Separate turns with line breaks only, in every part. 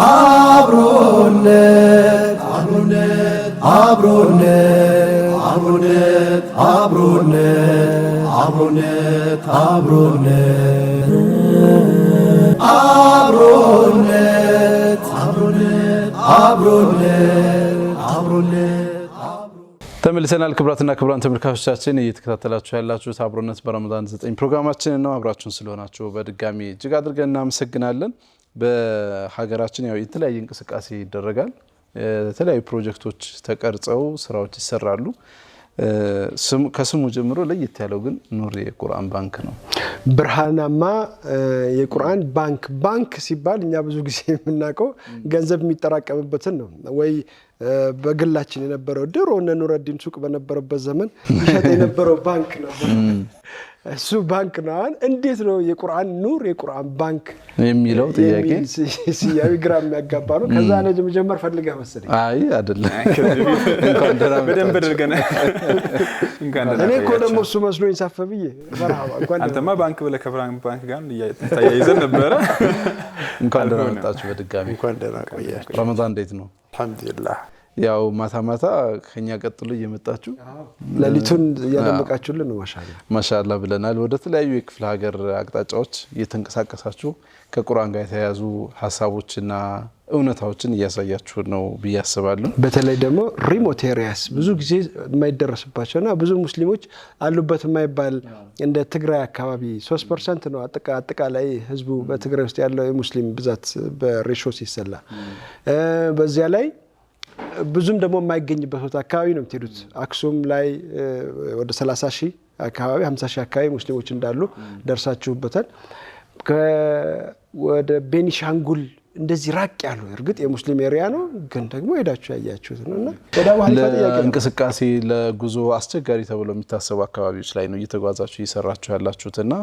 አብሮነት አብሮነት አብሮነት አብሮነት አብሮነት አብሮነት አብሮነት አብሮነት አብሮነት አብሮነት አብሮነት
ተመልሰናል። ክብራትና ክብራን ተመልካቾቻችን እየተከታተላችሁ ያላችሁት አብሮነት በረመዳን 9 ፕሮግራማችን ነው። አብራችሁን ስለሆናችሁ በድጋሚ እጅግ አድርገን እናመሰግናለን። በሀገራችን ያው የተለያየ እንቅስቃሴ ይደረጋል። የተለያዩ ፕሮጀክቶች ተቀርጸው ስራዎች ይሰራሉ። ከስሙ ጀምሮ ለየት ያለው ግን ኑር የቁርአን ባንክ ነው።
ብርሃናማ የቁርአን ባንክ ሲባል እኛ ብዙ ጊዜ የምናውቀው ገንዘብ የሚጠራቀምበትን ነው ወይ በግላችን የነበረው ድሮ እነ ኑረዲን ሱቅ በነበረበት ዘመን ይሸጥ የነበረው ባንክ ነው። እሱ ባንክ ነው። እንዴት ነው የቁርአን ኑር የቁርአን ባንክ
የሚለው ጥያቄ
ሲያዊ ግራም ያጋባ ነው። ከዛ ነው መጀመር ፈልገህ መሰለኝ።
አይ አይደለም እንኳን ደህና
በደንብ አድርገና
እንኳን
እኔ እኮ ደግሞ እሱ መስሎኝ ሳፈብዬ መርሐባ እንኳን
አንተማ ባንክ ብለህ ከብራን ባንክ ጋር ተያይዘን ነበር።
እንኳን ደህና መጣችሁ በድጋሚ
እንኳን ደህና ቆያችሁ።
ረመዳን እንዴት ነው?
አልሐምዱሊላህ
ያው ማታ ከኛ ቀጥሎ እየመጣችሁ
ለሊቱን ያደመቃችሁልን ነው።
ማሻአላ ብለናል። ወደ ተለያዩ የክፍለ ሀገር አቅጣጫዎች እየተንቀሳቀሳችሁ ከቁርአን ጋር የተያያዙ ሐሳቦችና እውነታዎችን እያሳያችሁ ነው ብዬ አስባለሁ።
በተለይ ደግሞ ሪሞት ኤሪያስ ብዙ ጊዜ የማይደረስባቸውና ብዙ ሙስሊሞች አሉበት የማይባል እንደ ትግራይ አካባቢ 3% ነው አጠቃላይ ህዝቡ በትግራይ ውስጥ ያለው የሙስሊም ብዛት በሬሾ ሲሰላ በዚያ ላይ ብዙም ደግሞ የማይገኝበት ቦታ አካባቢ ነው የምትሄዱት። አክሱም ላይ ወደ 30,000 አካባቢ 50,000 አካባቢ ሙስሊሞች እንዳሉ ደርሳችሁበታል። ወደ ቤኒሻንጉል እንደዚህ ራቅ ያለው እርግጥ የሙስሊም ኤሪያ ነው ግን ደግሞ ሄዳችሁ ያያችሁት ነውና ወደ ባህል ፈጥያቄ
እንቅስቃሴ ለጉዞ አስቸጋሪ ተብሎ የሚታሰቡ አካባቢዎች ላይ ነው እየተጓዛችሁ እየሰራችሁ ያላችሁትና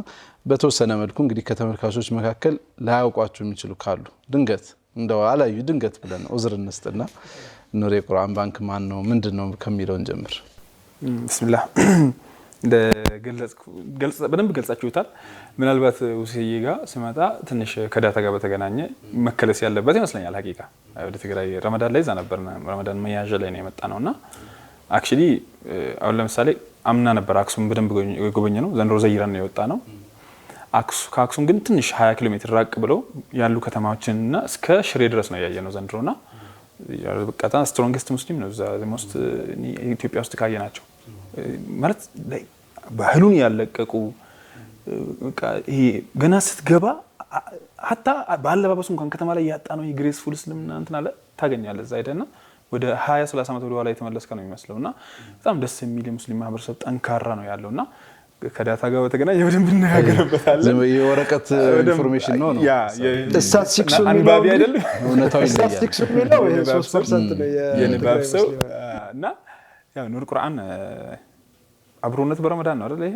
በተወሰነ መልኩ እንግዲህ ከተመልካቾች መካከል ላያውቋችሁ የሚችሉ ካሉ ድንገት እንደው አላዩ ድንገት ብለን ኡዝር እንስጥና ኑር የቁርአን ባንክ ማን ነው ምንድነው ከሚለው እንጀምር።
ቢስሚላህ እንደ በደንብ ገልጻችሁታል። ምናልባት ውስዬ ጋር ስመጣ ትንሽ ከዳታ ጋር በተገናኘ መከለስ ያለበት ይመስለኛል። ሀቂቃ ወደ ትግራይ ረመዳን ላይ ዛነበርና ረመዳን መያዣ ላይ ነው የመጣ ነውና አክቹሊ አሁን ለምሳሌ አምና ነበር አክሱም በደንብ ጎበኘ ነው። ዘንድሮ ዘይራን ነው የወጣ ነው። ከአክሱም ግን ትንሽ 20 ኪሎ ሜትር ራቅ ብለው ያሉ ከተማዎችንና እስከ ሽሬ ድረስ ነው ያየነው ዘንድሮና በቃ ስትሮንግስት ሙስሊም ነው እዛ ሞስት ኢትዮጵያ ውስጥ ካየናቸው ማለት ባህሉን ያለቀቁ በቃ ይሄ ገና ስትገባ hatta ባለባበሱ እንኳን ከተማ ላይ ያጣ ነው የግሬስፉል እስልምና እንትን አለ ታገኛለህ እዛ አይደና ወደ 20-30 ዓመት ወደ ኋላ የተመለስከ ነው የሚመስለውና በጣም ደስ የሚል የሙስሊም ማህበረሰብ ጠንካራ ነው ያለውና ከዳታ ጋር በተገናኘ በደንብ እናገርበታለን።
የወረቀት ኢንፎርሜሽን ነው
ያ
ስታቲስቲክስ
አንባቢ አይደለም
እውነታው ይለያል።
ስታቲስቲክስ ነው 3% ነው
የንባብ ሰው እና ያው ኑር ቁርአን አብሮነት በረመዳን ነው አይደል? ይሄ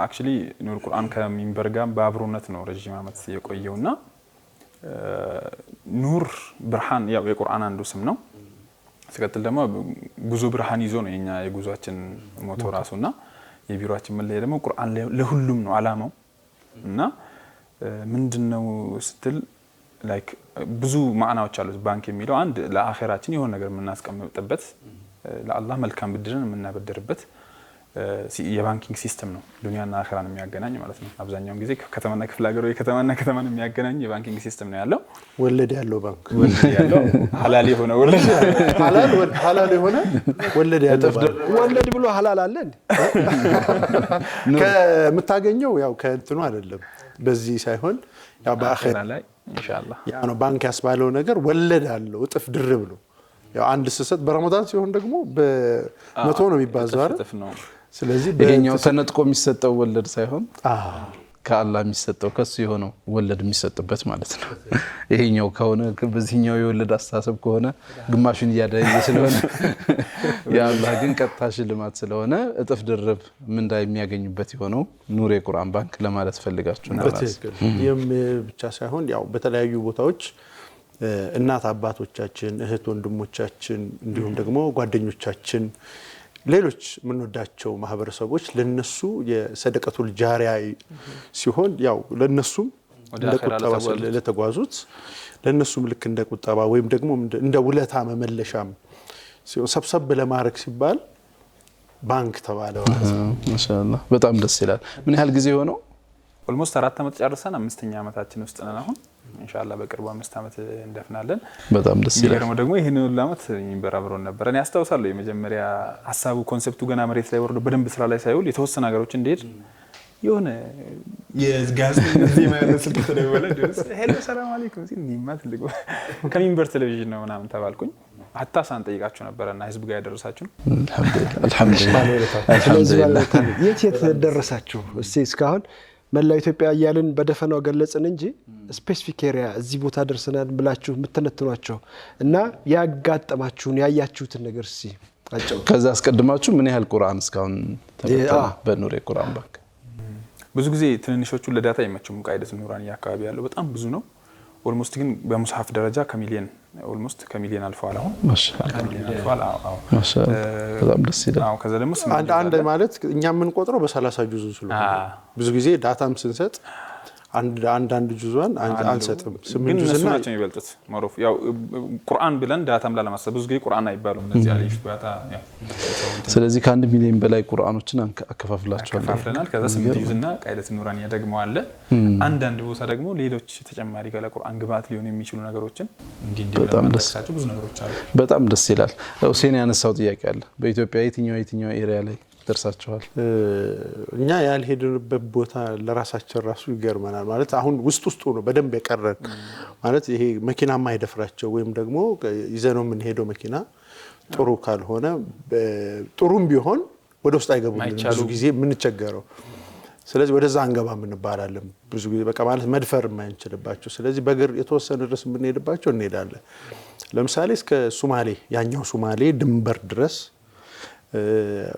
አክቹሊ ኑር ቁርአን ከሚንበር ጋር በአብሮነት ነው ረጅም ዓመት የቆየውና ኑር ብርሃን ያው የቁርአን አንዱ ስም ነው። ሲቀጥል ደግሞ ጉዞ ብርሃን ይዞ ነው የኛ የጉዟችን ሞቶ ራሱና የቢሮአችን መለያ ደግሞ ቁርአን ለሁሉም ነው አላማው እና ምንድነው ስትል ላይክ ብዙ ማዕናዎች አሉት። ባንክ የሚለው አንድ ለአኺራችን የሆነ ነገር የምናስቀምጥበት ለአላህ መልካም ብድርን የምናበድርበት የባንኪንግ ሲስተም ነው። ዱንያና አኺራን የሚያገናኝ ማለት ነው። አብዛኛውን ጊዜ ከተማና ክፍለ ሀገር ወይ ከተማን የሚያገናኝ የባንኪንግ ሲስተም ነው ያለው።
ወለድ ያለው ባንክ
ያለው ሐላል የሆነ ወለድ
ሐላል የሆነ ወለድ ያለው
ወለድ ብሎ ሐላል አለ እንዴ?
ከምታገኘው ያው ከእንትኑ አይደለም በዚህ ሳይሆን ያው በአኺራ
ላይ ኢንሻአላህ
ያ ነው ባንክ ያስባለው ነገር ወለድ አለው እጥፍ ድርብ ነው። ያው አንድ ስሰት በረመዳን ሲሆን ደግሞ በ100 ነው የሚባዛው አይደል? ስለዚህ
ይሄኛው ተነጥቆ የሚሰጠው ወለድ ሳይሆን ከአላህ የሚሰጠው ከሱ የሆነው ወለድ የሚሰጥበት ማለት ነው። ይሄኛው ከሆነ በዚህኛው የወለድ አስተሳሰብ ከሆነ ግማሹን ያዳየ ስለሆነ ያአላህ ግን ቀጥታ ሽልማት ስለሆነ እጥፍ ድርብ ምንዳ የሚያገኙበት የሆነው ኑር የቁርአን ባንክ ለማለት ፈልጋችሁ ነው።
ይህም ብቻ ሳይሆን ያው በተለያዩ ቦታዎች እናት አባቶቻችን እህት ወንድሞቻችን እንዲሁም ደግሞ ጓደኞቻችን ሌሎች ምንወዳቸው ማህበረሰቦች ለነሱ የሰደቀቱል ጃሪያ ሲሆን ያው ለነሱም እንደ ቁጠባ ለተጓዙት ለነሱም ልክ እንደ ቁጠባ ወይም ደግሞ እንደ ውለታ መመለሻም ሰብሰብ ለማድረግ ሲባል ባንክ ተባለ ማለት ነው።
ማሻአላህ በጣም ደስ ይላል። ምን ያህል ጊዜ ሆነው?
ኦልሞስት 4 ዓመት ጨርሰን 5ኛ ዓመታችን ውስጥ ነን አሁን። ኢንሻአላህ በቅርቡ 5 ዓመት እንደፍናለን። በጣም ደስ ይላል። ደግሞ ይሄን ሁሉ ዓመት ሚንበር አብሮን ነበር። እኔ አስታውሳለሁ የመጀመሪያ ሐሳቡ ኮንሴፕቱ ገና መሬት ላይ ወርዶ በደንብ ስራ ላይ ሳይውል የተወሰነ ነገሮች እንደሄድ የሆነ የጋዝ ዜማ ያለ ስልክ ተደወለ ድረስ ሄሎ ሰላም አለይኩም ሲል ኒማት ልቆ ከሚንበር ቴሌቪዥን ነው ምናምን ተባልኩኝ። አታ ሳንጠይቃችሁ ነበርና ህዝብ ጋር ያደረሳችሁ
አልሐምዱሊላህ። የት ደረሳችሁ? እስቲ እስካሁን መላው ኢትዮጵያ እያልን በደፈናው ገለጽን እንጂ ስፔሲፊክ ኤሪያ እዚህ ቦታ ደርሰናል ብላችሁ የምትነትኗቸው እና ያጋጠማችሁን ያያችሁትን ነገር እስቲ አጫው።
ከዛ አስቀድማችሁ ምን ያህል ቁርአን እስካሁን ተመተነ በኑር የቁርአን ባንክ?
ብዙ ጊዜ ትንንሾቹ ለዳታ አይመችም። ቃይደት ኑራንያ አካባቢ ያለው በጣም ብዙ ነው። ኦልሞስት ግን በሙስሐፍ ደረጃ ከሚሊየን ኦልሞስት ከሚሊየን አልፈዋል። አሁን
ማሻአላህ በጣም ደስ ይላል።
አዎ ከዛ ደግሞ
አንድ ማለት እኛ የምንቆጥረው በ30 ጁዝ ስለሆነ ብዙ ጊዜ ዳታም ስንሰጥ አንድ ጁዝዋን አንሰጥም። 8 ጁዝና
ናቸው የሚበልጡት ማሩፍ ያው ቁርአን ብለን ዳታም ላለማሰብ ብዙ ጊዜ ቁርአን አይባሉም እነዚህ አለሽ ባታ ያው
ስለዚህ ከ1 ሚሊዮን በላይ ቁርአኖችን አከፋፍላችኋል።
ከዛ 8 ጁዝና ቃይደት ኑራንያ ደግሞ አለ። አንድ ቦታ ደግሞ ሌሎች ተጨማሪ ገለ ቁርአን ግባት ሊሆኑ የሚችሉ ነገሮችን
በጣም ብዙ ነገሮች አሉ። በጣም ደስ ይላል። ሁሴን ያነሳው ጥያቄ አለ። በኢትዮጵያ የትኛው ኤሪያ ላይ ደርሳችኋል?
እኛ ያልሄድንበት ቦታ ለራሳችን ራሱ ይገርመናል። ማለት አሁን ውስጡ ነው በደንብ የቀረን ማለት ይሄ መኪና ማይደፍራቸው ወይም ደግሞ ይዘነው ምን ሄዶ መኪና ጥሩ ካልሆነ ጥሩም ቢሆን ወደ ውስጥ አይገቡም ብዙ ጊዜ ምን ቸገረው። ስለዚህ ወደዛ አንገባም እንባላለን ብዙ ጊዜ በቃ ማለት መድፈር የማይንችልባቸው። ስለዚህ በእግር የተወሰነ ድረስ የምንሄድባቸው እንሄዳለን። ለምሳሌ እስከ ሶማሌ ያኛው ሶማሌ ድንበር ድረስ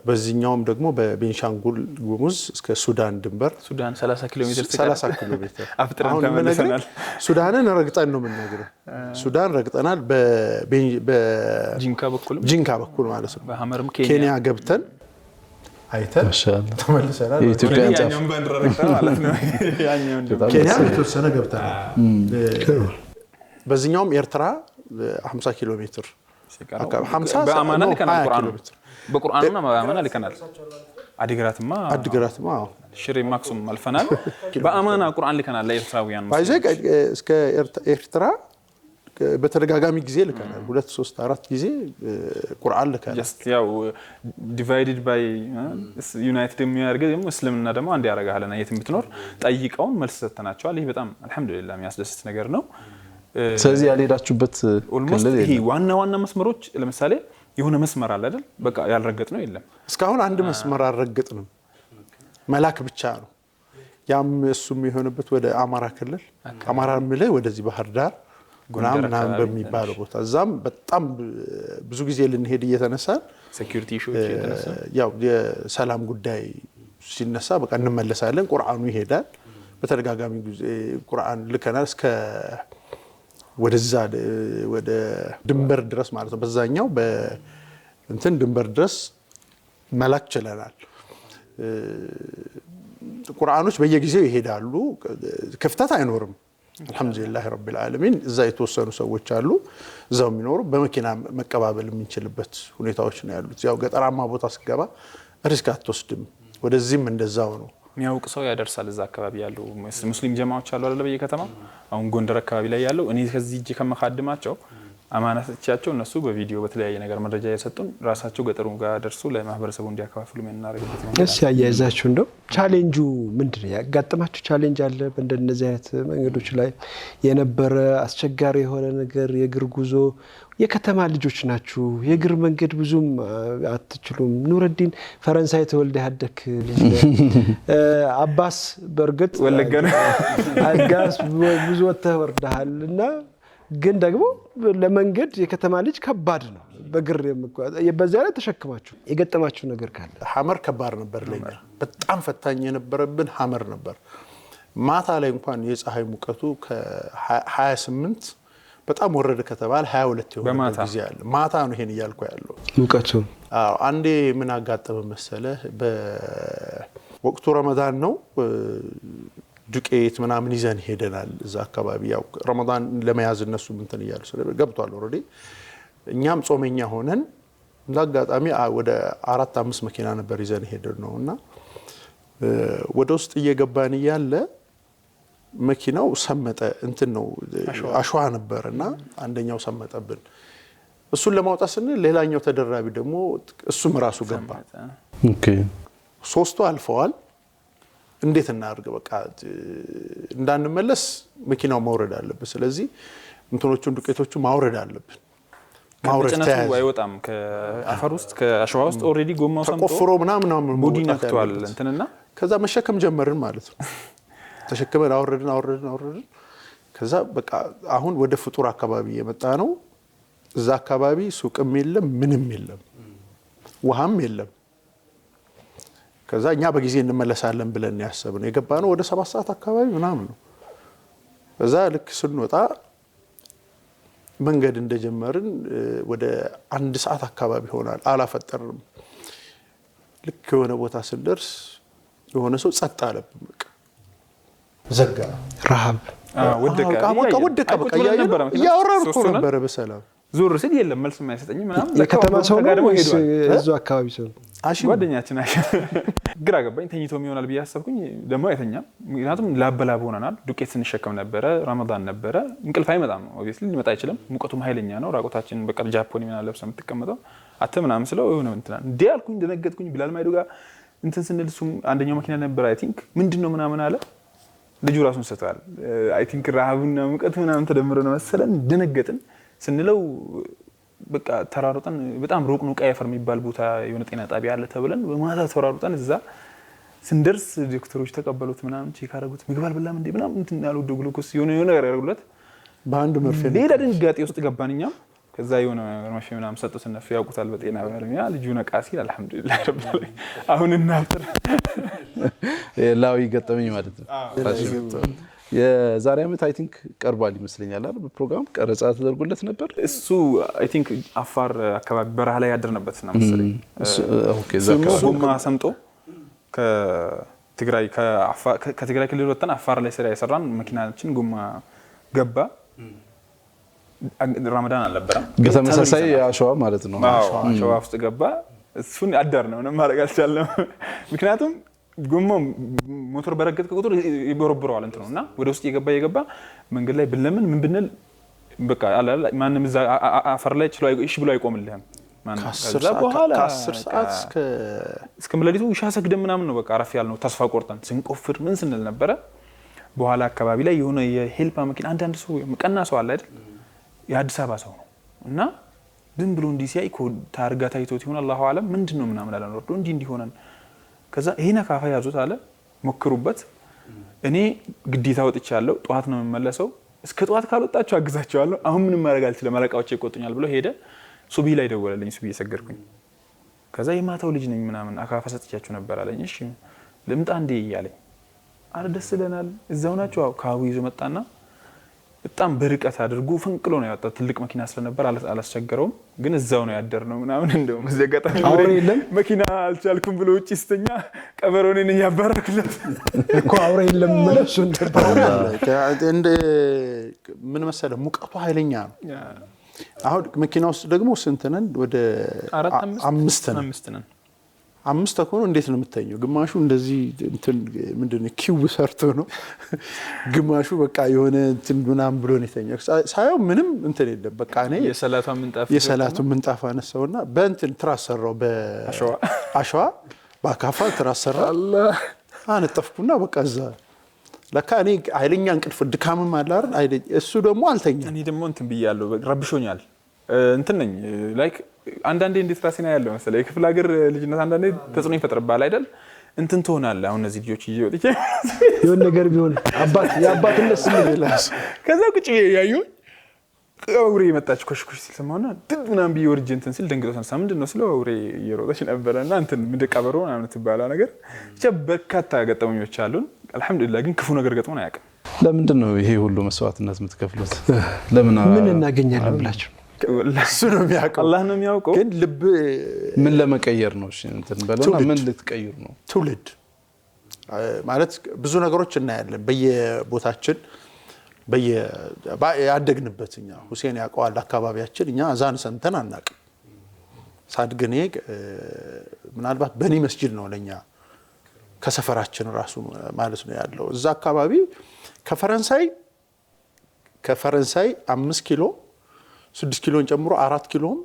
በዚህኛውም ደግሞ በቤንሻንጉል ጉሙዝ እስከ ሱዳን ድንበር
ሱዳን 30 ኪሎ ሜትር
30 ኪሎ ሜትር
አፍጥረን ተመለሰናል።
ሱዳንን ረግጠን ነው የምንነግረው። ሱዳን ረግጠናል። ጂንካ በኩል ማለት ነው።
በሐመርም
ኬንያ ገብተን አይተን ተመልሰናል።
የኢትዮጵያን ጫፍ
ያኛውን ባንዲራ ረግጠን ማለት ነው። ያኛውን
ኬንያ የተወሰነ ገብተናል። በዚህኛውም ኤርትራ 50 ኪሎ ሜትር 50
በአማና ልከናል። በቁርአንና በአማና ልከናል። አዲግራትማ ሽሬ ማክሱም አልፈናል። በአማና ቁርአን ልከናል ለኤርትራውያን
ባይዘቅ እስከ ኤርትራ በተደጋጋሚ ጊዜ ልከናል። 2 3 4 ጊዜ ቁርአን ልከናል።
ጀስት ያው ዲቫይድድ ባይ ዩናይትድ የሚያደርገው ደግሞ እስልምና ደግሞ አንድ ያረጋልና የትም ብትኖር ጠይቀውን መልስ ሰጥተናቸዋል። ይሄ በጣም አልহামዱሊላህ የሚያስደስት ነገር ነው።
ስለዚህ ያልሄዳችሁበት
ክልል ይሄ ዋና መስመሮች ለምሳሌ የሆነ መስመር አለ አይደል? በቃ ያልረገጥ ነው የለም።
እስካሁን አንድ መስመር አልረገጥንም። መላክ ብቻ ነው። ያም እሱም የሆነበት ወደ አማራ ክልል አማራ ምለ ወደዚህ ባህር ዳር ጉናምናም በሚባለው ቦታ እዛም በጣም ብዙ ጊዜ ልንሄድ እየተነሳን
ሴኩሪቲ ኢሹዎች እየተነሳ
ያው የሰላም ጉዳይ ሲነሳ በቃ እንመለሳለን። ቁርአኑ ይሄዳል። በተደጋጋሚ ጊዜ ቁርአን ልከናል እስከ ወደዛ ወደ ድንበር ድረስ ማለት ነው። በዛኛው በእንትን ድንበር ድረስ መላክ ችለናል። ቁርአኖች በየጊዜው ይሄዳሉ። ክፍተት አይኖርም። አልহামዱሊላህ ረቢል ዓለሚን። እዛ የተወሰኑ ሰዎች አሉ እዛው የሚኖሩ በመኪና መቀባበል የምንችልበት ሁኔታዎች ነው ያሉት። ያው ገጠራማ ቦታ ስገባ ሪስክ አትወስድም። ወደዚህም እንደዛው ነው።
የሚያውቅ ሰው ያደርሳል። እዛ አካባቢ ያለው ሙስሊም ጀማዓዎች አሉ አይደል? በየከተማው አሁን ጎንደር አካባቢ ላይ ያለው እኔ ከዚህ እጄ ከመካድማቸው አማናቶቻቸው እነሱ በቪዲዮ በተለያየ ነገር መረጃ እየሰጡን ራሳቸው ገጠሩ ጋር ደርሶ ለማህበረሰቡ እንዲያከፋፍሉ የምናደርግበት ነው።
እሺ ያያይዛችሁ እንደው ቻሌንጁ ምንድነው? ያጋጠማችሁ ቻሌንጅ አለ? በእንደነዚህ አይነት መንገዶች ላይ የነበረ አስቸጋሪ የሆነ ነገር? የእግር ጉዞ የከተማ ልጆች ናችሁ፣ የእግር መንገድ ብዙም አትችሉም። ኑረዲን ፈረንሳይ ተወልደ ያደክ ልጅ አባስ በርግጥ
ወለገነ
አጋስ ብዙ ወተወርዳልና ግን ደግሞ ለመንገድ የከተማ ልጅ ከባድ ነው። በእግር የምጓዝ በዚያ ላይ ተሸክማችሁ የገጠማችሁ ነገር ካለ?
ሐመር ከባድ ነበር ለኛ። በጣም ፈታኝ የነበረብን ሐመር ነበር። ማታ ላይ እንኳን የፀሐይ ሙቀቱ ከ28 በጣም ወረደ ከተባለ 22 የሆነ ጊዜ አለ። ማታ ነው ይሄን እያልኩ ያለው
ሙቀቱ።
አዎ አንዴ ምን አጋጠመ መሰለ? በወቅቱ ረመዳን ነው። ዱቄት ምናምን ይዘን ሄደናል። እዛ አካባቢ ያው ረመዳን ለመያዝ እነሱ እንትን እያሉ ገብቷል ኦልሬዲ። እኛም ጾመኛ ሆነን ለአጋጣሚ ወደ 4-5 መኪና ነበር ይዘን ሄደን ነውና ወደ ውስጥ እየገባን እያለ መኪናው ሰመጠ። እንትን ነው አሸዋ ነበርና አንደኛው ሰመጠብን። እሱን ለማውጣት ስንል ሌላኛው ተደራቢ ደግሞ እሱም ራሱ ገባ።
ኦኬ
3ቱ አልፈዋል። እንዴት እናድርግ? በቃ እንዳንመለስ መኪናው መውረድ አለበት። ስለዚህ እንትኖቹን ዱቄቶቹ ማውረድ አለብን። ማውረድ
ተያዘ። አይወጣም ከአፈር ውስጥ ከአሸዋ ውስጥ ኦሬዲ ጎማው ሰምጦ
ተቆፍሮ ምናምን
ቦዲ ነክቷል እንትንና
ከዛ መሸከም ጀመርን ማለት ነው። ተሸክመን አወረድን። ከዛ በቃ አሁን ወደ ፍጡር አካባቢ የመጣ ነው። እዛ አካባቢ ሱቅም የለም ምንም የለም ውሃም የለም። ከዛ እኛ በጊዜ እንመለሳለን ብለን ያሰብነው የገባነው ወደ 7 ሰዓት አካባቢ ምናምን ነው። ከዛ ልክ ስንወጣ መንገድ እንደጀመርን ወደ 1 ሰዓት አካባቢ ሆናል። አላፈጠርንም። ልክ የሆነ ቦታ ስንደርስ የሆነ ሰው ጸጥ አለብን። በቃ ዘጋ።
ረሃብ
ወደቀ።
በቃ እያወራን እኮ ነበረ በሰላም
ዞር ሲል የለም መልስ የማይሰጠኝ ምናምን።
የከተማ ሰው ነው ወይስ እዛው አካባቢ ሰው?
ጓደኛችን ግራ ገባኝ። ተኝቶም ይሆናል ብዬ አሰብኩኝ። ደግሞ አይተኛም። ምክንያቱም ላበላብ ሆነናል። ዱቄት ስንሸከም ነበረ። ረመዳን ነበረ። እንቅልፍ አይመጣም። ኦብቪየስሊ ሊመጣ አይችልም። ሙቀቱም ኃይለኛ ነው። ራቆታችን በቃ ጃፖኒ ምናምን ለብሰን የምትቀመጠው አተ ምናምን ስለው የሆነ እንትና እንዴ አልኩኝ። ደነገጥኩኝ። ቢላል ማይዶ ጋር እንትን ስንል እሱም አንደኛው መኪና ነበር። አይ ቲንክ ምንድነው ምናምን አለ። ልጁ ራሱን ሰጥቷል። አይ ቲንክ ረሃብና ሙቀት ምናምን ተደምሮ ነው መሰለን። ደነገጥን። ስንለው በቃ ተራሩጠን በጣም ሩቅ ነው። ቀያፈር የሚባል ቦታ የሆነ ጤና ጣቢያ አለ ተብለን በማታ ተራሩጠን እዛ ስንደርስ ዶክተሮች ተቀበሉት ምናምን ቼክ አደረጉት። ምግብ አልበላም እንዴ ምናምን እንትን ያለው ግሉኮስ የሆነ ነገር ያደርጉለት
በአንድ መርፌ
ሌላ ድንጋጤ ውስጥ ገባን እኛም። ከዛ የሆነ መርፌ ምናምን ሰጡት። እነሱ ያውቁታል በጤና ባለሙያ። ልጁ ነቃ ሲል አልሐምዱሊላህ ረብ ዓለሚን አሁን እናፍጥር
ላዊ ገጠመኝ ማለት ነው። የዛሬ ዓመት አይ ቲንክ ቀርቧል ይመስለኛል አይደል? በፕሮግራም ቀረጻ ተደርጎለት ነበር።
እሱ አይ ቲንክ አፋር አካባቢ በረሃ ላይ ያደረነበት ነው መሰለኝ።
ኦኬ ዛካ
ጎማ ሰምጦ ከትግራይ ክልል ወጥተን አፋር ላይ ስራ የሰራን መኪናችን ጎማ ገባ። ረመዳን አልነበረም።
በተመሳሳይ አሸዋ ማለት ነው።
አሸዋ ውስጥ ገባ። እሱን አዳር ነው ምንም ማድረግ አልቻልንም። ምክንያቱም ጎማው ሞተር በረገጥክ ቁጥር ይቦረብረዋል እንትኑ እና ወደ ውስጥ እየገባ መንገድ ላይ ብንለምን ምን ብንል በቃ ማንም እዛ አፈር ላይ ችሎ እሺ ብሎ አይቆምልህም። ከዛ በኋላ
ከ10 ሰዓት
እስከ ምለሊቱ ሻ ሰግደን ምናምን ነው በቃ አረፍ ያልነው። ተስፋ ቆርጠን ስንቆፍር ምን ስንል ነበረ። በኋላ አካባቢ ላይ የሆነ የሄልፓ መኪና አንዳንድ ሰው መቀና ሰው አለ አይደል? የአዲስ አበባ ሰው ነው እና ዝም ብሎ እንዲህ ሲያይ ታርጋ ታይቶት ይሆን አላሁ አለም ምንድነው ምናምን አለ ወርዶ እንዲህ ሆነን ከዛ ይሄን አካፋ ያዙት አለ። ሞክሩበት። እኔ ግዴታ ወጥቻለሁ። ጧት ነው የምመለሰው። እስከ ጧት ካልወጣችሁ አግዛቸዋለሁ። አሁን ምንም ማድረግ አልችልም። አለቃዎቼ ይቆጡኛል ብሎ ሄደ። ሱቢ ላይ ደወለልኝ። ሱቢ እየሰገድኩኝ ከዛ የማታው ልጅ ነኝ ምናምን አካፋ ሰጥቻችሁ ነበር አለኝ። እሺ ልምጣ እንዴ እያለኝ አረ ደስ ይለናል። እዛው ናቸው ካቡ ይዞ መጣና በጣም በርቀት አድርጎ ፈንቅሎ ነው ያወጣው። ትልቅ መኪና ስለነበር አላስቸገረውም። ግን እዛው ነው ያደርነው ምናምን እንደውም እዚህ ጋጣሚ
አውሬ የለም
መኪና አልቻልኩም ብሎ ውጪ ስተኛ ቀበሮኔ ነኝ ያባረክለት
እኮ አውሬ የለም ማለት
እንደ ምን መሰለ ሙቀቱ ኃይለኛ ነው። አሁን መኪና ውስጥ ደግሞ ስንት ነን? ወደ 5 ነን። 5 ተኮኑ እንዴት ነው የምተኘው? ግማሹ እንደዚህ እንትን ምንድነው ኪው ሰርቶ ነው። ግማሹ በቃ የሆነ እንትን ምናምን ብሎ ነው የተኛው። ሳይው ምንም እንትን የለም። በቃ እኔ የሰላቱ ምንጣፍ አነሳውና በእንትን ትራስ ሰራው። በአሸዋ በአካፋ ትራስ ሰራው። አላህ አነጠፍኩና በቃ እዛ ለካ እኔ ኃይለኛ እንቅልፍ ድካምም አለ አይደል? እሱ ደግሞ አልተኛ።
እኔ ደግሞ እንትን ብያለሁ። ረብሾኛል እንትን ነኝ ላይክ አንዳንዴ እንዴት ራሴና ያለው መሰለ የክፍለ ሀገር ልጅነት አንዳንዴ ተጽዕኖ ይፈጥርባል አይደል? እንትን ትሆናለህ። አሁን እነዚህ ልጆች ይወጥቼ
የሆነ ነገር ቢሆን የአባትነት ስሜት ይላስ
ከዛ ቁጭ ያዩ አውሬ መጣች ኮሽኮሽ ሲል ሰማውና ድድ ምናምን ቢይ ወርጅ እንትን ሲል ደንግጦ ተነሳ። ምንድነው ስለ አውሬ እየሮጠች ነበርና እንትን ምንድቀበሮ ምናምን ትባላ ነገር ብቻ በርካታ ገጠመኞች አሉን። አልሐምዱሊላህ ግን ክፉ ነገር ገጥሞን አያውቅም።
ለምንድን ነው ይሄ ሁሉ መስዋዕትነት የምትከፍሉት? ለምን
ምን እናገኛለን ብላችሁ
እሱ ነው የሚያውቀው።
አላህ ነው የሚያውቀው።
ግን ልብ
ምን ለመቀየር ነው? እሺ እንትን በለና ምን ልትቀይሩ ነው?
ትውልድ ማለት ብዙ ነገሮች እናያለን በየቦታችን ያደግንበት እኛ ሁሴን ያውቀዋል አካባቢያችን እኛ አዛን ሰምተን አናውቅም ሳድግኔ ምናልባት በኒ መስጂድ ነው ለኛ ከሰፈራችን ራሱ ማለት ነው ያለው እዛ አካባቢ ከፈረንሳይ 5 ኪሎ 6 ኪሎን ጨምሮ 4 ኪሎም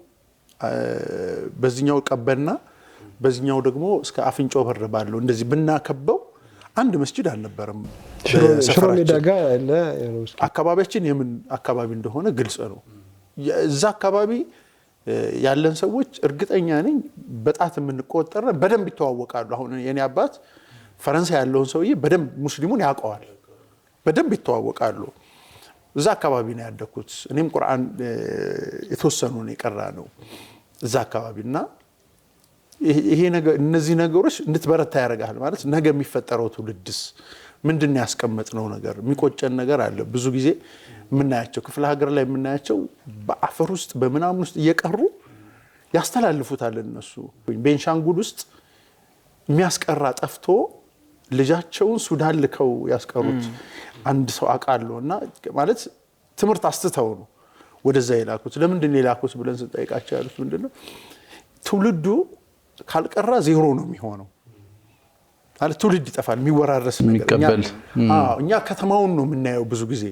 በዚህኛው ቀበና በዚህኛው ደግሞ እስከ አፍንጮ በር ባለው እንደዚህ ብናከበው አንድ መስጂድ አልነበረም
ሽሮ ሜዳ ጋር ያለ
አካባቢያችን የምን አካባቢ እንደሆነ ግልጽ ነው እዛ አካባቢ ያለን ሰዎች እርግጠኛ ነኝ በጣት የምንቆጠር በደንብ ይተዋወቃሉ አሁን የኔ አባት ፈረንሳይ ያለውን ሰውዬ በደንብ ሙስሊሙን ያውቀዋል በደንብ ይተዋወቃሉ እዛ አካባቢ ነው ያደኩት እኔም ቁርአን የተወሰኑ ነው የቀራ ነው እዛ አካባቢና ይሄ ነገር እነዚህ ነገሮች እንድትበረታ ያደርጋል ማለት ነገ የሚፈጠረው ትውልድስ ምንድነው ያስቀመጥነው ነገር የሚቆጨን ነገር አለ ብዙ ጊዜ ምናያቸው ክፍለ ሀገር ላይ ምናያቸው በአፈር ውስጥ በመናም ውስጥ እየቀሩ ያስተላልፉታል እነሱ ቤንሻንጉል ውስጥ የሚያስቀራ ጠፍቶ ልጃቸውን ሱዳን ልከው ያስቀሩት አንድ ሰው አቃለውና ማለት ትምርት አስተታው ነው ወደዛ ይላኩት ለምንድነው ይላኩት ብለን ስንጠይቃቸው ያሉት ምንድነው ትውልዱ ካልቀራ ዜሮ ነው የሚሆነው ማለት ትውልድ ይጠፋል የሚወራረስ ነገር እኛ ከተማውን ነው የምናየው ብዙ ጊዜ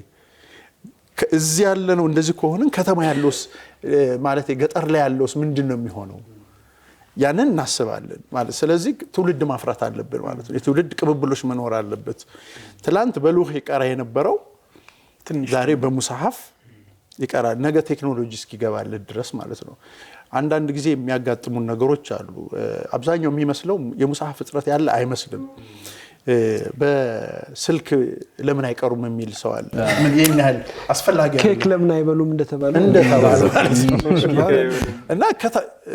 እዚህ ያለ ነው እንደዚህ ከሆነን ከተማ ያለውስ ማለት ገጠር ላይ ያለውስ ምንድነው የሚሆነው ያንን እናስባለን ማለት ስለዚህ ትውልድ ማፍራት አለብን ማለት ነው የትውልድ ቅብብሎች መኖር አለበት ትላንት በሉህ ይቀራ የነበረው ዛሬ በሙሳሐፍ ይቀራል ነገ ቴክኖሎጂ እስኪገባል ድረስ ማለት ነው አንዳንድ ጊዜ የሚያጋጥሙ ነገሮች አሉ አብዛኛው የሚመስለው የሙሳሐፍ እጥረት ያለ አይመስልም በስልክ ለምን አይቀሩም የሚል ሰው አለ ምን ይሄን አስፈላጊ
ኬክ ለምን አይበሉም እንደተባለ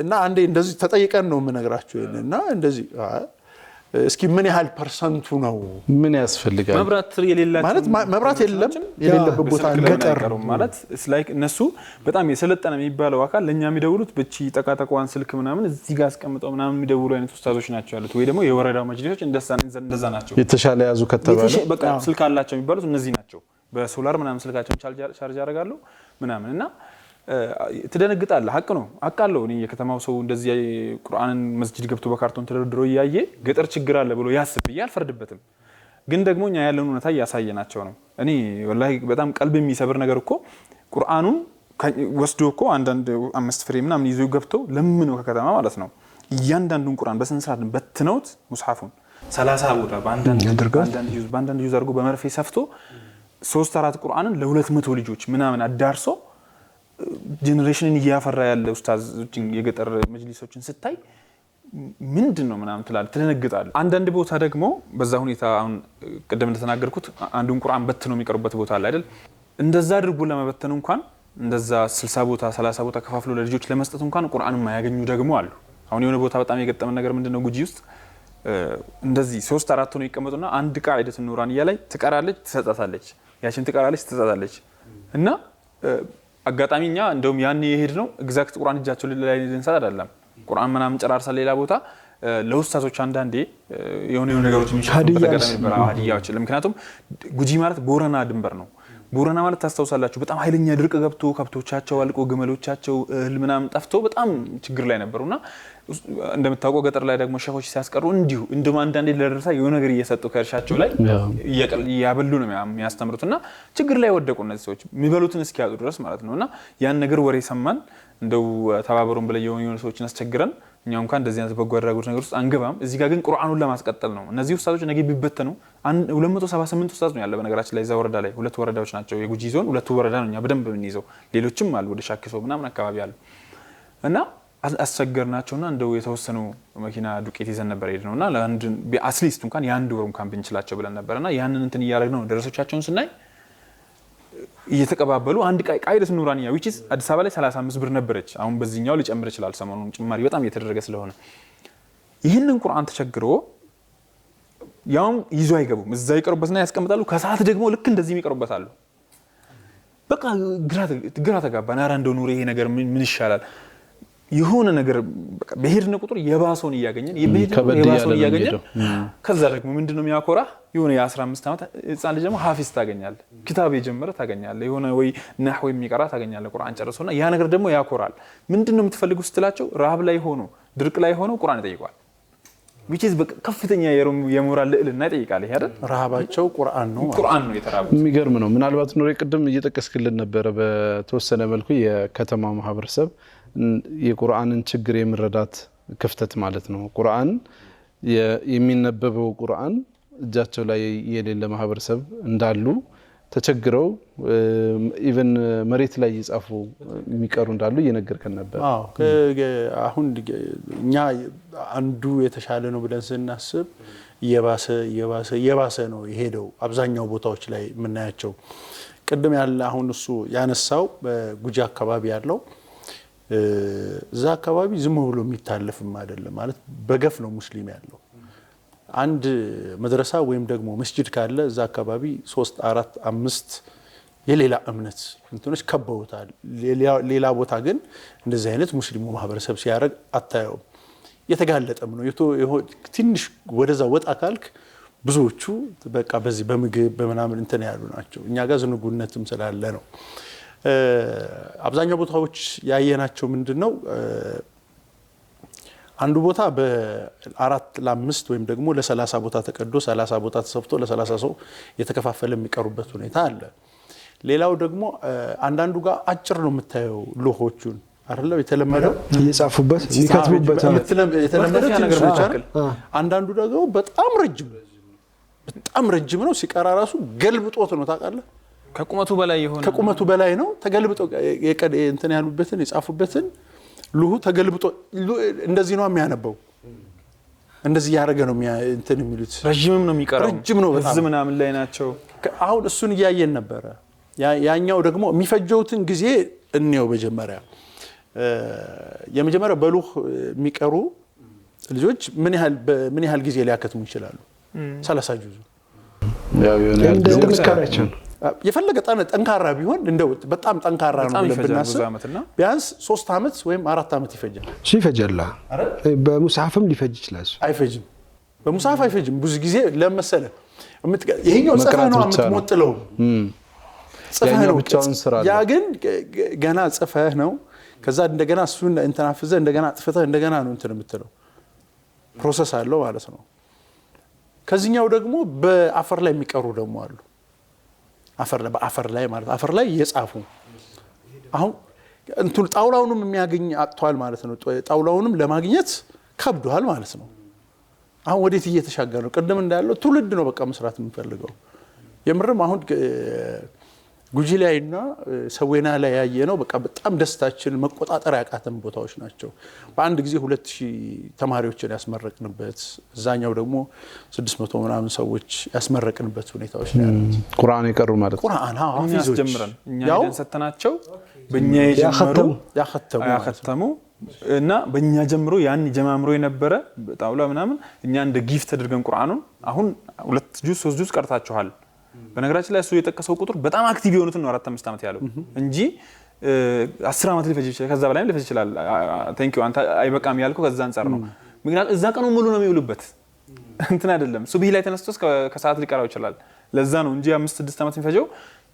እና አንዴ እንደዚህ ተጠይቀን ነው የምነግራችሁ እና እንደዚህ እስኪ ምን ያህል ፐርሰንቱ ነው
ምን ያስፈልጋል
መብራት የሌላቸው
ማለት መብራት የሌለበት ቦታ ገጠር
ማለት ላይክ እነሱ በጣም የሰለጠነ የሚባለው አካል ለኛ የሚደውሉት በቺ ጠቃጠቋን ስልክ ምናምን እዚህ ጋር አስቀምጠው ምናምን የሚደውሉ አይነት ኡስታዞች ናቸው ያሉት ወይ ደግሞ የወረዳው መጅሊሶች እንደዛ ናቸው
የተሻለ ያዙ ከተባለ
በቃ ስልክ አላቸው የሚባሉት እነዚህ ናቸው በሶላር ምናምን ስልካቸውን ቻርጅ ያደርጋሉ ምናምን እና ትደነግጣለህ ሀቅ ነው አቃለው እኔ የከተማው ሰው እንደዚህ ቁርአንን መስጂድ ገብቶ በካርቶን ተደርድሮ ያያየ ገጠር ችግር አለ ብሎ ያስብ ያልፈርድበትም ግን ደግሞ ኛ ያለውን ሁኔታ ያሳየናቸው ነው እኔ ወላሂ በጣም ቀልብ የሚሰብር ነገር እኮ ቁርአኑን ወስዶ እኮ አንዳንድ 5 ፍሬ ምናምን ይዞ ገብቶ ለምነው ከከተማ ማለት ነው እያንዳንዱን ቁርአን በስነ ስርዓት በትነውት ሙስሐፉን 30 ቦታ በአንዳንድ ጁዝ አድርጎ በመርፌ ሰፍቶ 3-4 ቁርአንን ለ200 ልጆች ምናምን አዳርሶ ጄነሬሽንን እያፈራ ያለ ኡስታዞችን የገጠር መጅሊሶችን ስታይ ምንድነው ምናምን ትደነግጣለህ አንዳንድ ቦታ ደግሞ በዛ ሁኔታ አሁን ቀደም እንደተናገርኩት አንዱን ቁርአን በትነው የሚቀርቡበት ቦታ አለ አይደል እንደዛ አድርጎ ለመበተን እንኳን እንደዛ 60 ቦታ 30 ቦታ ከፋፍሎ ለልጆች ለመስጠት እንኳን ቁርአንን ማያገኙ ደግሞ አሉ አሁን የሆነ ቦታ በጣም የገጠመን ነገር ምንድነው ጉጂ ውስጥ እንደዚህ 3-4 ሆነው ይቀመጡና አንድ ቃዒደቱ ኑራንያ ላይ ትቀራለች ትሰጣታለች ያችን ትቀራለች ትሰጣታለች እና አጋጣሚኛ እንደውም ያን ይሄድ ነው ኤግዛክት ቁርአን እጃቸው ላይ እንሰጥ አይደለም ቁርአን ምናምን ጨራርሳ ሌላ ቦታ ለኡስታዞች አንዳንዴ የሆነ ነገሮች የሚሻሉበት አጋጣሚ ነበር ሀዲያዎች ለምክንያቱም ጉጂ ማለት ቦረና ድንበር ነው ቦረና ማለት ታስተውሳላችሁ በጣም ኃይለኛ ድርቅ ገብቶ ከብቶቻቸው አልቆ ግመሎቻቸው እህል ምናምን ጠፍቶ በጣም ችግር ላይ ነበሩና እንደምታውቀው ገጠር ላይ ደግሞ ሸሆች ሲያስቀሩ እንዲሁ እንደማ አንዳንዴ ለደረሳ የሆነ ነገር እየሰጡ ከእርሻቸው ላይ ያበሉ ነው የሚያስተምሩትና ችግር ላይ ወደቁ እነዚህ ሰዎች የሚበሉትን እስኪያጡ ድረስ ማለት ነውና ያን ነገር ወሬ ሰማን እንደው ተባበሩን ብለ የሆነ ሰዎችን አስቸግረን እኛው እንኳን እንደዚህ አይነት በጎ አድራጎት ነገር ውስጥ አንገባም እዚህ ጋር ግን ቁርአኑን ለማስቀጠል ነው እነዚህ ኡስታዞች ነገ ቢበተኑ 278 ኡስታዝ ነው ያለ በነገራችን ላይ ዛወረዳ ላይ ሁለት ወረዳዎች ናቸው የጉጂ ዞን ሁለቱ ወረዳ ነው እኛ በደንብ የምንይዘው ሌሎችም አሉ ወደ ሻኪሶ ምናምን አካባቢ አሉ እና አስቸገርናቸውና እንደው የተወሰኑ መኪና ዱቄት ይዘን ነበር ሄድነውና ለአንድ አትሊስት እንኳን ያንድ ወር እንኳን ብንችላቸው ብለን ነበርና ያንን እንትን ያያረግነው ደረሶቻቸውን ስናይ እየተቀባበሉ አንድ ቃዒደቱ ኑራንያ which is አዲስ አበባ ላይ 35 ብር ነበረች አሁን በዚህኛው ሊጨምር ይችላል ሰሞኑን ጭማሪ በጣም እየተደረገ ስለሆነ ይህንን ቁርአን ተቸግሮ ያውም ይዞ አይገቡም እዛ ይቀርቡበትና ያስቀምጣሉ ከሰዓት ደግሞ ልክ እንደዚህ ይቀርቡበታል በቃ ግራ ተጋባን ኧረ እንደው ኑር ይሄ ነገር ምን ይሻላል የሆነ ነገር በሄድነ ቁጥር የባሰውን እያገኘን የባሰውን እያገኘን ከዛ ደግሞ ምንድነው የሚያኮራ የሆነ የ15 ዓመት ህፃን ልጅ ደግሞ ሐፊዝ ታገኛለህ ኪታብ የጀመረ ታገኛለህ የሆነ ወይ ነህው የሚቀራ ታገኛለህ ቁርአን ጨርሶና ያ ነገር ደግሞ ያኮራል ምንድነው የምትፈልጉ ስትላቸው ረሃብ ላይ ሆኖ ድርቅ ላይ ሆኖ ቁርአን ይጠይቋል which is ከፍተኛ የሞራል ልዕልና ይጠይቃል ይሄ አይደል
ረሃባቸው ቁርአን ነው
የተራቡት የሚገርም ነው ምናልባት ኑሬ ቅድም እየተጠቀስክልን ነበር በተወሰነ መልኩ የከተማ ማህበረሰብ የቁርአንን ችግር የምረዳት ክፍተት ማለት ነው ቁርአን የሚነበበው ቁርአን እጃቸው ላይ የሌለ ማህበረሰብ እንዳሉ ተቸግረው ኢቭን መሬት ላይ ይጻፉ የሚቀሩ እንዳሉ እየነገርከን ነበር
አዎ አሁን እኛ አንዱ የተሻለ ነው ብለን ስናስብ የባሰ ነው የሄደው አብዛኛው ቦታዎች ላይ የምናያቸው ቅድም ያለ አሁን እሱ ያነሳው በጉጂ አካባቢ ያለው እዛ አካባቢ ዝም ብሎ የሚታለፍም አይደለም ማለት በገፍ ነው ሙስሊም ያለው አንድ መድረሳ ወይም ደግሞ መስጂድ ካለ እዛ አካባቢ 3 4 5 የሌላ እምነት እንትኖች ከበውታል ሌላ ቦታ ግን እንደዚህ አይነት ሙስሊሙ ማህበረሰብ ሲያረግ አታየው የተጋለጠም ነው ትንሽ ወደዛ ወጣ ካልክ ብዙዎቹ በቃ በዚህ በምግብ በመናምን እንትን ያሉ ናቸው እኛ ጋር ዝንጉነትም ስላለ ነው አብዛኛው ቦታዎች ያየናቸው ምንድነው አንዱ ቦታ በ4 ለ5 ወይም ደግሞ ለ30 ቦታ ተቀዶ 30 ቦታ ተሰፍቶ ለ30 ሰው የተከፋፈለ የሚቀሩበት ሁኔታ አለ ሌላው ደግሞ አንዳንዱ ጋር አጭር ነው የምታየው ሎሆቹን አይደለም የተለመደው
እየጻፉበት የሚከትቡበት
የተለመደው ነገር ብቻ አንዳንዱ ደግሞ በጣም ረጅም ነው ሲቀራ ራሱ ገልብጦት ነው ታውቃለህ ከቁመቱ በላይ ነው ተገልብጦ እንትን ያሉበትን የጻፉበትን ሉሁ ተገልብጦ እንደዚህ ነው የሚያነበው እንደዚህ ያረገ ነው እንትን የሚሉት
ረጅምም ነው የሚቀራው
ረጅም ነው በጣም
ዝምናም ላይ ናቸው
አሁን እሱን ያያየን ነበር ያኛው ደግሞ የሚፈጀውትን ጊዜ እንየው በመጀመሪያ የመጀመሪያው በሉህ የሚቀሩ ልጆች ምን ያህል ጊዜ ሊያከትሙ ይችላሉ 30 ጁዝ
ያው የሆነ
እንደምትከራቸው
የፈለገ ጠንካራ ቢሆን እንደው በጣም ጠንካራ ነው ለብናስብ ቢያንስ 3 አመት ወይም 4 አመት ይፈጃል
ሲፈጀላ በሙሳሐፍም ሊፈጅ ይችላል
አይፈጅም በሙሳሐፍ አይፈጅም ብዙ ጊዜ ለምሳሌ ይሄኛው ጽፈህ ነው የምትሞጥለው ጽፈህ ነው ብቻውን ስራ ያ ግን ገና ጽፈህ ነው ከዛ እንደገና እሱን እንተናፍዘ እንደገና ጥፍተህ እንደገና ነው እንትን የምትለው ፕሮሰስ አለው ማለት ነው ከዚህኛው ደግሞ በአፈር ላይ የሚቀሩ ደግሞ አሉ በአፈር ላይ ማለት አፈር ላይ የጻፉ አሁን እንትን ጣውላውንም የሚያገኝ አጥቷል ማለት ነው ጣውላውንም ለማግኘት ከብዷል ማለት ነው አሁን ወዴት እየተሻገረ ነው ቀደም እንዳለው ትውልድ ነው በቃ መስራት የምንፈልገው የምርም አሁን ጉጂ ላይና ሰዌና ላይ ያየነው በቃ በጣም ደስታችን መቆጣጠር ያቃተም ቦታዎች ናቸው በአንድ ጊዜ 2000 ተማሪዎችን ያስመረቅንበት እዛኛው ደግሞ 600 ምናምን ሰዎች ያስመረቅንበት ሁኔታዎች ነው ያሉት
ቁርአን ይቀሩ ማለት
ቁርአን ሐፊዞች
ጀምረን እኛ ሄደን ሰተናቸው በእኛ የጀመሩ ያختሙ እና በእኛ ጀምሮ ያን ጀማምሮ የነበረ ጣውላ ምናምን እኛ እንደ ጊፍት ተደርገን ቁርአኑን አሁን 2 ጁዝ 3 ጁዝ ቀርታችኋል በነገራችን ላይ እሱ የጠቀሰው ቁጥር በጣም አክቲቭ የሆኑትን ነው 4-5 አመት ያለው እንጂ 10 አመት ሊፈጅ ይችላል ከዛ በላይም ሊፈጅ ይችላል ቴንክ ዩ አንተ አይበቃም ያልከው ከዛ አንፃር ነው ምክንያቱም እዛ ቀኑ ሙሉ ነው የሚውሉበት እንትን አይደለም ሱብሂ ላይ ተነስቶስ ከሰዓት ሊቀራው ይችላል ለዛ ነው እንጂ 5-6 አመት የሚፈጀው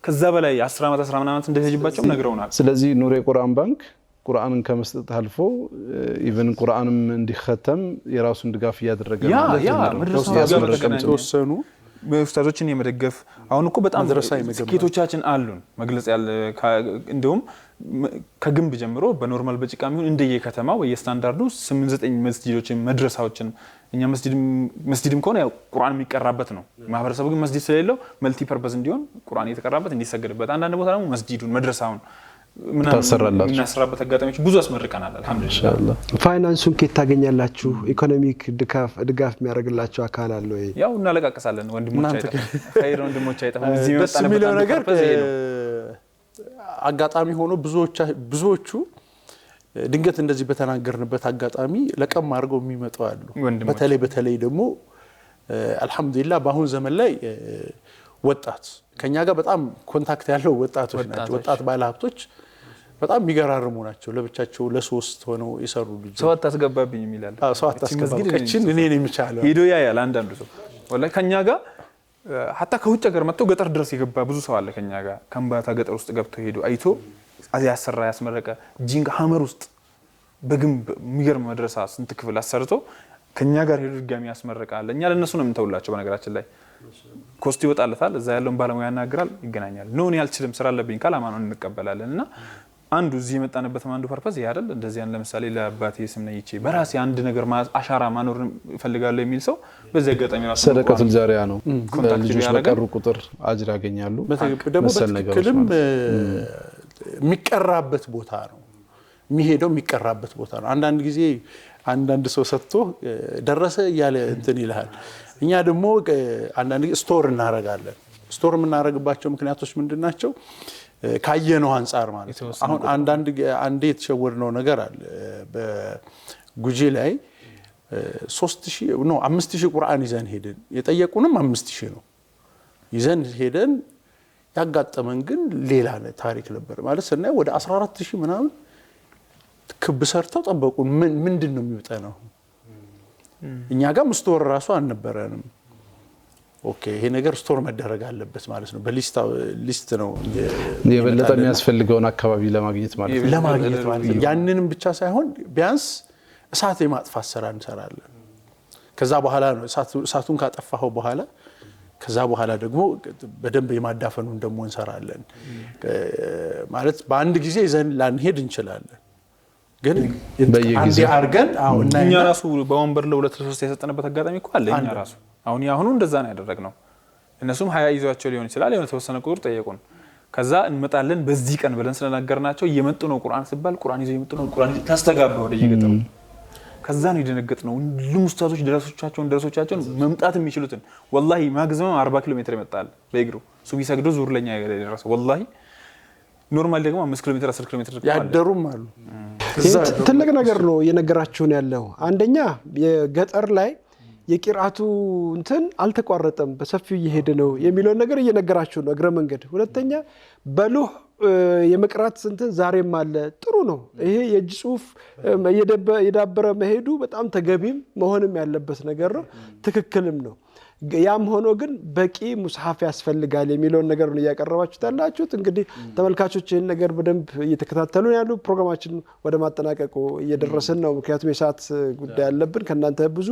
ከዛ በላይ 10 አመት 10 አመት እንደፈጅባቸው ነግረውናል ስለዚህ
ኑሬ ቁርአን ባንክ ቁርአንን ከመስጠት አልፎ ኢቭን ቁርአንም እንዲختም የራሱን ድጋፍ ያደረገ ማለት ነው
መድረሳው ተወሰኑ
በኡስታዞችን የመደገፍ አሁን እኮ በጣም ስኬቶቻችን አሉን መግለጽ ያለ እንደውም ከግንብ ጀምሮ በኖርማል በጭቃም ይሁን እንደየከተማው የስታንዳርዱ 8-9 መስጂዶችን መድረሳዎችን እኛ መስጂድም ከሆነ ያው ቁርአን የሚቀራበት ነው ማህበረሰቡ ግን መስጂድ ስለሌለው መልቲ ፐርፐዝ እንዲሆን ቁርአን የተቀራበት እንዲሰገድበት አንዳንድ ቦታ ደግሞ መስጂዱን መድረሳውን ምናስራበት አጋጣሚዎች ብዙ አስመርቀናል አልহামዱሊላህ
ፋይናንሱን ከየት ታገኛላችሁ ኢኮኖሚክ ድጋፍ የሚያደርግላችሁ አካል አለ ወይ
ያው እናለቃቀሳለን ወንድሞች አይጠፋም እዚህ
ደስ የሚለው ነገር አጋጣሚ ሆኖ ብዙዎቹ ድንገት እንደዚህ በተናገርንበት አጋጣሚ ለቀም አድርገው የሚመጡ አሉ በተለይ ደግሞ አልহামዱሊላህ በአሁን ዘመን ላይ ወጣት ከኛ ጋር በጣም ኮንታክት ያለው ወጣቶች ናቸው ወጣት ባለሀብቶች በጣም የሚገራርሙ ናቸው። ለብቻቸው ለሶስት ሆነው የሰሩ ልጅ
ሰው አታስገባብኝ የሚላል
ሰው አታስገባብኝ እቺን እኔ ነኝ የምቻለው
ሄዶ ያያል። አንዳንዱ ሰው ወላሂ ከኛ ጋር ሀታ ከውጭ ሀገር መጥቶ ገጠር ድረስ የገባ ብዙ ሰው አለ። ከኛ ጋር ከምባታ ገጠር ውስጥ ገብቶ ሄዶ አይቶ ያሰራ ያስመረቀ ጂንጋ ሀመር ውስጥ በግንብ የሚገርም መድረሳ ስንት ክፍል አሰርቶ ከኛ ጋር ሄዶ ድጋሚ ያስመረቃል። እኛ ለነሱ ነው የምንተውላቸው። በነገራችን ላይ ኮስት ይወጣለታል። እዛ ያለውን ባለሙያ ያናግራል፣ ይገናኛል። ነው እኔ አልችልም ስራ አለብኝ ካለ አማኑን እንቀበላለን። እና አንዱ እዚህ የመጣንበትም አንዱ ፐርፐዝ ይሄ አይደል? እንደዚህ ያን ለምሳሌ ለአባቴ ስም ነይቼ በራሴ አንድ ነገር አሻራ ማኖር እፈልጋለሁ የሚል ሰው በዚህ አጋጣሚ ራሱ
ሰደቀቱል ጃሪያ ነው። ልጆች በቀሩ ቁጥር አጅር ያገኛሉ።
ደግሞ በትክክልም የሚቀራበት ቦታ ነው የሚሄደው፣ የሚቀራበት ቦታ ነው። አንዳንድ ጊዜ አንዳንድ ሰው ሰጥቶ ደረሰ እያለ እንትን ይልሃል። እኛ ደግሞ አንዳንድ ጊዜ ስቶር እናረጋለን። ስቶር የምናረግባቸው ምክንያቶች ምንድናቸው? ካየነው አንፃር ማለት ነው። አሁን አንዴ የተሸወድነው ነገር አለ። በጉጂ ላይ 5000 ቁርአን ይዘን ሄደን የጠየቁንም 5000 ነው ይዘን ሄደን ያጋጠመን ግን ሌላ ታሪክ ነበር ማለት ስናይ ወደ 14000 ምናምን ክብ ሰርተው ጠበቁን። ምንድን ነው የሚወጣው? እኛ ጋር ስቶር ራሱ አልነበረንም። ኦኬ ይሄ ነገር ስቶር መደረግ አለበት ማለት ነው። በሊስት ነው
የበለጠ የሚያስፈልገውን አካባቢ ለማግኘት ማለት ነው።
ያንንም ብቻ ሳይሆን ቢያንስ እሳት የማጥፋት ስራ እንሰራለን። ከዛ በኋላ ነው እሳቱን ካጠፋው በኋላ ከዛ በኋላ ደግሞ በደንብ የማዳፈኑን ደግሞ እንሰራለን። ማለት በአንድ ጊዜ ይዘን ላንሄድ እንችላለን፣ ግን በየጊዜው አርገን
እኛ ራሱ በወንበር ለሁለት ለሶስት የሰጠንበት አጋጣሚ እኮ አለ። እኛ ራሱ አሁን ያሁኑ እንደዛ ነው ያደረግነው። እነሱም 20 ይዟቸው ሊሆን ይችላል፣ የሆነ ተወሰነ ቁጥር ጠየቁን። ከዛ እንመጣለን በዚህ ቀን ብለን ስለነገርናቸው እየመጡ ነው ቁርአን ሲባል ቁርአን ይዘው እየመጡ ነው። ቁርአን ታስተጋባ ወደ የገጠሩ ከዛ ነው የደነገጥነው። ሁሉም ኡስታዞች ደረሶቻቸውን መምጣት የሚችሉትን ወላሂ ማክሲመም 40 ኪሎ ሜትር ይመጣል በእግሩ ሱቢ ሰግዶ ዙር ለኛ የደረሰው ወላሂ። ኖርማል ደግሞ 5 ኪሎ ሜትር 10 ኪሎ ሜትር
ያደሩም አሉ።
ትልቅ ነገር ነው እየነገራችሁን ያለው። አንደኛ የገጠር ላይ የቂራቱ እንትን አልተቋረጠም፣ በሰፊው እየሄደ ነው የሚለውን ነገር እየነገራችሁ ነው እግረ መንገድ። ሁለተኛ በሉህ የመቅራት እንትን ዛሬም አለ። ጥሩ ነው። ይሄ የእጅ ጽሁፍ የዳበረ መሄዱ በጣም ተገቢም መሆንም ያለበት ነገር ነው፣ ትክክልም ነው። ያም ሆኖ ግን በቂ ሙስሐፍ ያስፈልጋል የሚለውን ነገር ነው እያቀረባችሁት ያላችሁት። እንግዲህ ተመልካቾች ይህን ነገር በደንብ እየተከታተሉ ያሉ፣ ፕሮግራማችን ወደ ማጠናቀቁ እየደረስን ነው። ምክንያቱም የሰዓት ጉዳይ አለብን። ከእናንተ ብዙ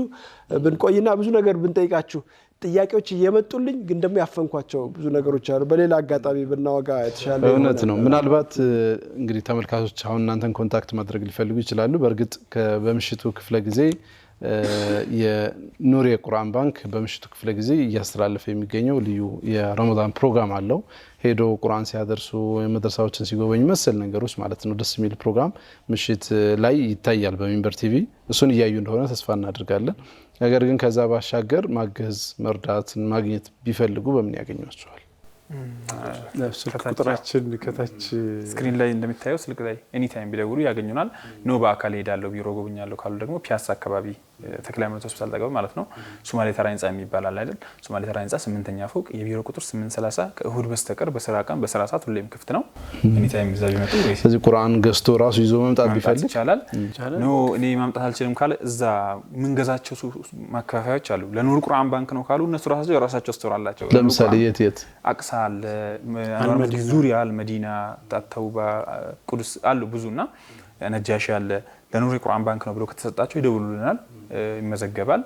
ብንቆይና ብዙ ነገር ብንጠይቃችሁ ጥያቄዎች እየመጡልኝ ግን ደግሞ ያፈንኳቸው ብዙ ነገሮች አሉ። በሌላ አጋጣሚ ብናወጋ የተሻለ
እውነት ነው። ምናልባት እንግዲህ ተመልካቾች አሁን እናንተን ኮንታክት ማድረግ ሊፈልጉ ይችላሉ። በእርግጥ በምሽቱ ክፍለ ጊዜ የኑር የቁርአን ባንክ በምሽቱ ክፍለ ጊዜ እያስተላለፈ የሚገኘው ልዩ የረመዳን ፕሮግራም አለው። ሄዶ ቁርአን ሲያደርሱ መድረሳዎችን ሲጎበኙ መሰል ነገሮች ማለት ነው። ደስ የሚል ፕሮግራም ምሽት ላይ ይታያል በሚንበር ቲቪ። እሱን እያዩ እንደሆነ ተስፋ እናደርጋለን። ነገር ግን ከዛ ባሻገር ማገዝ፣ መርዳት፣ ማግኘት ቢፈልጉ በምን ያገኟቸዋል?
ስልክ ቁጥራችን ከታች
ስክሪን ላይ እንደሚታየው ስልክ ላይ ኤኒ ታይም ቢደውሉ ያገኙናል። ነው በአካል ሄዳለሁ ቢሮ ጎብኛለሁ ካሉ ደግሞ ፒያሳ አካባቢ ተክለ ሃይማኖት ሆስፒታል ጠገብ ማለት ነው ሶማሌ ተራ ህንጻ የሚባል አይደል? ሶማሌ ተራ ህንጻ 8ኛ ፎቅ የቢሮ ቁጥር 830 ከእሁድ በስተቀር በስራ ቀን በስራ ሰዓት ሁሌም ክፍት ነው። ኤኒ ታይም እዛ ቢመጡ
ስለዚህ ቁርአን ገዝቶ ራሱ ይዞ መምጣት ቢፈልግ
ይቻላል። ነው እኔ ማምጣት አልችልም ካለ እዛ ምንገዛቸው ማከፋፈያዎች አሉ። ለኑር ቁርአን ባንክ ነው ካሉ እነሱ ራሳቸው የራሳቸው ስቶር አላቸው።
ለምሳሌ የት
አቅሳ አለ፣ ዙሪያ አልመዲና፣ ተውባ፣ ቅዱስ አሉ ብዙና ነጃሺ አለ። ለኑር ቁርአን ባንክ ነው ብሎ ከተሰጣቸው ይደውሉልናል፣ ይመዘገባል።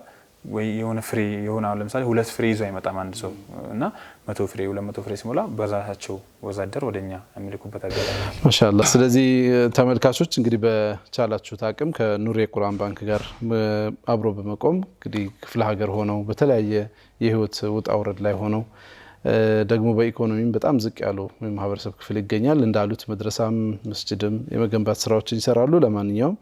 ወይ የሆነ ፍሬ የሆነ ለምሳሌ 2 ፍሬ ይዞ አይመጣም አንድ ሰው እና 100 ፍሬ 200 ፍሬ ሲሞላ በዛታቸው ወዛደር ወደኛ የሚልኩበት አጋጣሚ
ማሻአላህ። ስለዚህ ተመልካቾች እንግዲህ በቻላችሁት አቅም ከኑር የቁርአን ባንክ ጋር አብሮ በመቆም እንግዲህ ክፍለ ሀገር ሆነው በተለያየ የህይወት ውጣ ውረድ ላይ ሆነው ደግሞ በኢኮኖሚም በጣም ዝቅ ያሉ የማህበረሰብ ክፍል ይገኛል። እንዳሉት መድረሳም መስጂድም የመገንባት ስራዎችን ይሰራሉ። ለማንኛውም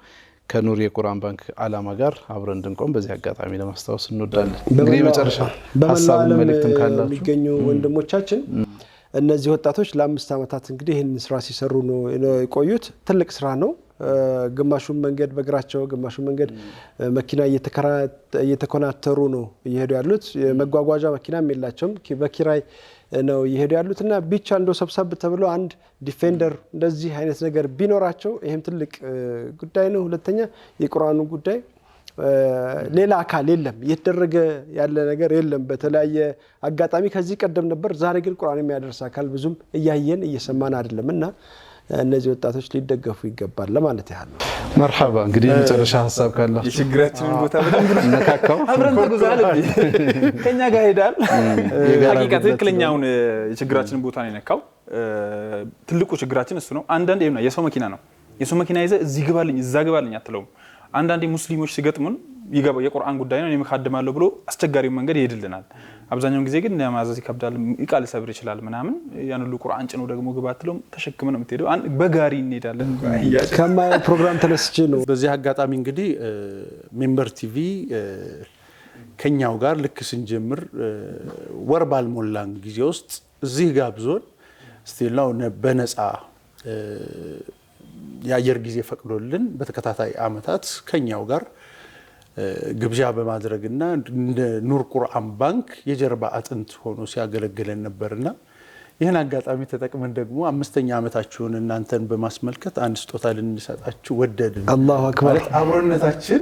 ከኑር የቁርአን ባንክ አላማ ጋር አብረን እንድንቆም በዚህ አጋጣሚ ለማስታወስ እንወዳለን። እንግዲህ መጨረሻ ሀሳብ መልእክትም ካላችሁ የሚገኙ
ወንድሞቻችን እነዚህ ወጣቶች ለ5 ዓመታት እንግዲህ ይህን ስራ ሲሰሩ ነው የቆዩት። ትልቅ ስራ ነው። ግማሹን መንገድ በእግራቸው ግማሹን መንገድ መኪና እየተኮናተሩ ነው እየሄዱ ያሉት። የመጓጓዣ መኪናም የላቸውም። በኪራይ ነው ይሄዱ ያሉትና ቢቻ እንደው ሰብሰብ ተብሎ አንድ ዲፌንደር እንደዚህ አይነት ነገር ቢኖራቸው ይሄም ትልቅ ጉዳይ ነው። ሁለተኛ የቁርአኑ ጉዳይ ሌላ አካል የለም እየተደረገ ያለ ነገር የለም በተለያየ አጋጣሚ ከዚህ ቀደም ነበር። ዛሬ ግን ቁርአን የሚያደርስ አካል ብዙም እያየን እየሰማን አይደለምና እነዚህ ወጣቶች ሊደገፉ ይገባል ለማለት ያህል ነው።
መርሐባ እንግዲህ መጨረሻ ሐሳብ ካላችሁ
የችግራችንን ቦታ በደንብ
ነካካው
አብረን ተጉዛል ከኛ ጋር ሄዳል። ሐቂቃ ትክክለኛውን የችግራችንን ቦታ ነው የነካው። ትልቁ ችግራችን እሱ ነው። አንዳንዴ የሰው መኪና ነው የሰው መኪና ይዘህ እዚህ ግባልኝ እዛ ግባልኝ አትለውም። አንዳንዴ ሙስሊሞች ሲገጥሙን ይገባ የቁርአን ጉዳይ ነው የምካደማለሁ ብሎ አስቸጋሪው መንገድ ይሄድልናል። አብዛኛውን ጊዜ ግን ለማዘዝ ይከብዳል ይቃል ሰብር ይችላል ምናምን ያን ሁሉ ቁርአን ጭኖ ደግሞ ግባትለው ተሸክመ ነው የምትሄደው። በጋሪ እንሄዳለን
ከማይ ፕሮግራም ተነስቼ ነው።
በዚህ አጋጣሚ እንግዲህ ሚንበር ቲቪ ከኛው ጋር ልክ ስንጀምር ወር ባልሞላን ጊዜ ውስጥ እዚህ ጋብዞን ስቲላው በነፃ የአየር ጊዜ ፈቅዶልን በተከታታይ አመታት ከኛው ጋር ግብዣ በማድረግና እንደ ኑር ቁርአን ባንክ የጀርባ አጥንት ሆኖ ሲያገለግለን ነበርና ይሄን አጋጣሚ ተጠቅመን ደግሞ 5ኛ አመታችሁን እናንተን በማስመልከት አንድ ስጦታ ልንሰጣችሁ ወደድን።
አላሁ አክበር።
አብሮነታችን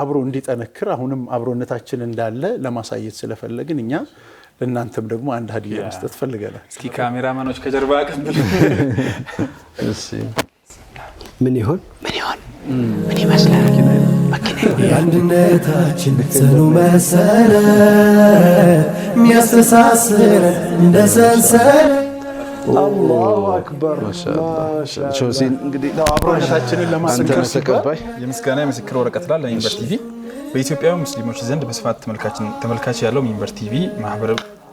አብሮ እንዲጠነክር አሁንም አብሮነታችን እንዳለ ለማሳየት ስለፈለግን እኛ ለእናንተም ደግሞ አንድ ሀዲያ መስጠት ፈልገናል።
እስኪ ካሜራማኖች ከጀርባ ቀንብሉ።
እሺ
ምን ይሆን
ምን ይመስላል? የአንድነታችን ጽኑ መሰረት የሚያስተሳስር እንደ ሰንሰለት።
አላሁ አክበር።
ማሻአላህ ሾሲን እንግዲህ
አብሮነታችንን ለማስከበር
ተቀባይ
የምስጋና የምስክር ወረቀት ላይ ሚንበር ቲቪ በኢትዮጵያ ሙስሊሞች ዘንድ በስፋት ተመልካች ያለው ሚንበር ቲቪ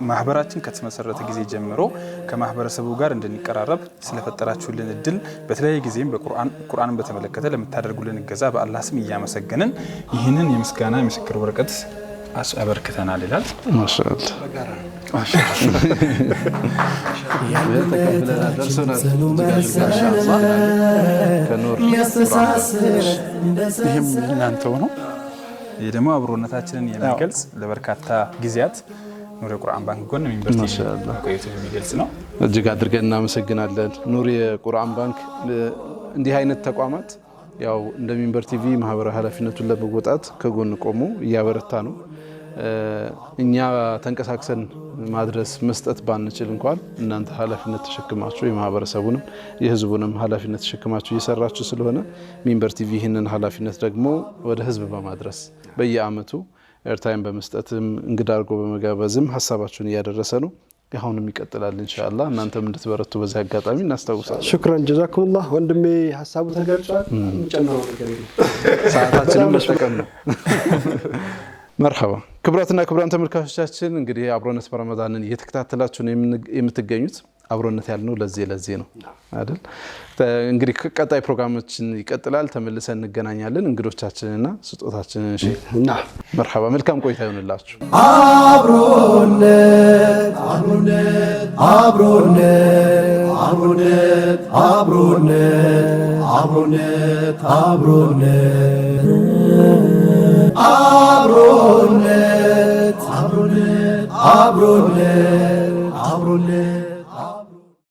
ማህበራችን ከተመሰረተ ጊዜ ጀምሮ ከማህበረሰቡ ጋር እንድንቀራረብ ስለፈጠራችሁልን እድል በተለያየ ጊዜም ቁርአንን በተመለከተ ለምታደርጉልን እገዛ በአላህ ስም እያመሰገንን ይህንን የምስጋና የምስክር ወረቀት አበርክተናል ይላል።
ማሻአላህ
ይህም እናንተው ነው።
ይህ ደግሞ አብሮነታችንን የሚገልጽ ለበርካታ ጊዜያት ኑር የቁርአን ባንክ ጎን ሚንበር ቲቪ ቆይቶ የሚገልጽ ነው።
እጅግ አድርገን እናመሰግናለን። ኑር የቁርአን ባንክ እንዲህ አይነት ተቋማት ያው እንደ ሚንበር ቲቪ ማህበራዊ ኃላፊነቱን ለመወጣት ከጎን ቆሞ እያበረታ ነው። እኛ ተንቀሳቅሰን ማድረስ መስጠት ባንችል እንኳን እናንተ ኃላፊነት ተሸክማችሁ የማህበረሰቡንም የህዝቡንም ኃላፊነት ተሸክማችሁ እየሰራችሁ ስለሆነ ሚንበር ቲቪ ይህንን ኃላፊነት ደግሞ ወደ ህዝብ በማድረስ በየአመቱ ኤርታይም በመስጠትም እንግዳ አድርጎ በመጋበዝም ሀሳባችሁን እያደረሰ ነው። አሁንም ይቀጥላል ኢንሻአላህ። እናንተም እንድትበረቱ በዚህ አጋጣሚ እናስታውሳለን።
ሹክራን ጀዛኩሙላህ። ወንድሜ ሀሳቡ ተገልጿል። እንጨምረው ነገር
ሰዓታችንን መስጠቀም ነው። መርሐባ ክብራትና ክብራን ተመልካቾቻችን እንግዲህ አብሮነት በረመዳንን እየተከታተላችሁ ነው የምትገኙት። አብሮነት ያልነው ለዚህ ነው አይደል? እንግዲህ ቀጣይ ፕሮግራማችን ይቀጥላል። ተመልሰን እንገናኛለን። እንግዶቻችንና ስጦታችንን እሺ
እና
መርሐባ መልካም ቆይታ ይሁንላችሁ።
አብሮነት አብሮነት አብሮነት አብሮነት አብሮነት አብሮነት አብሮነት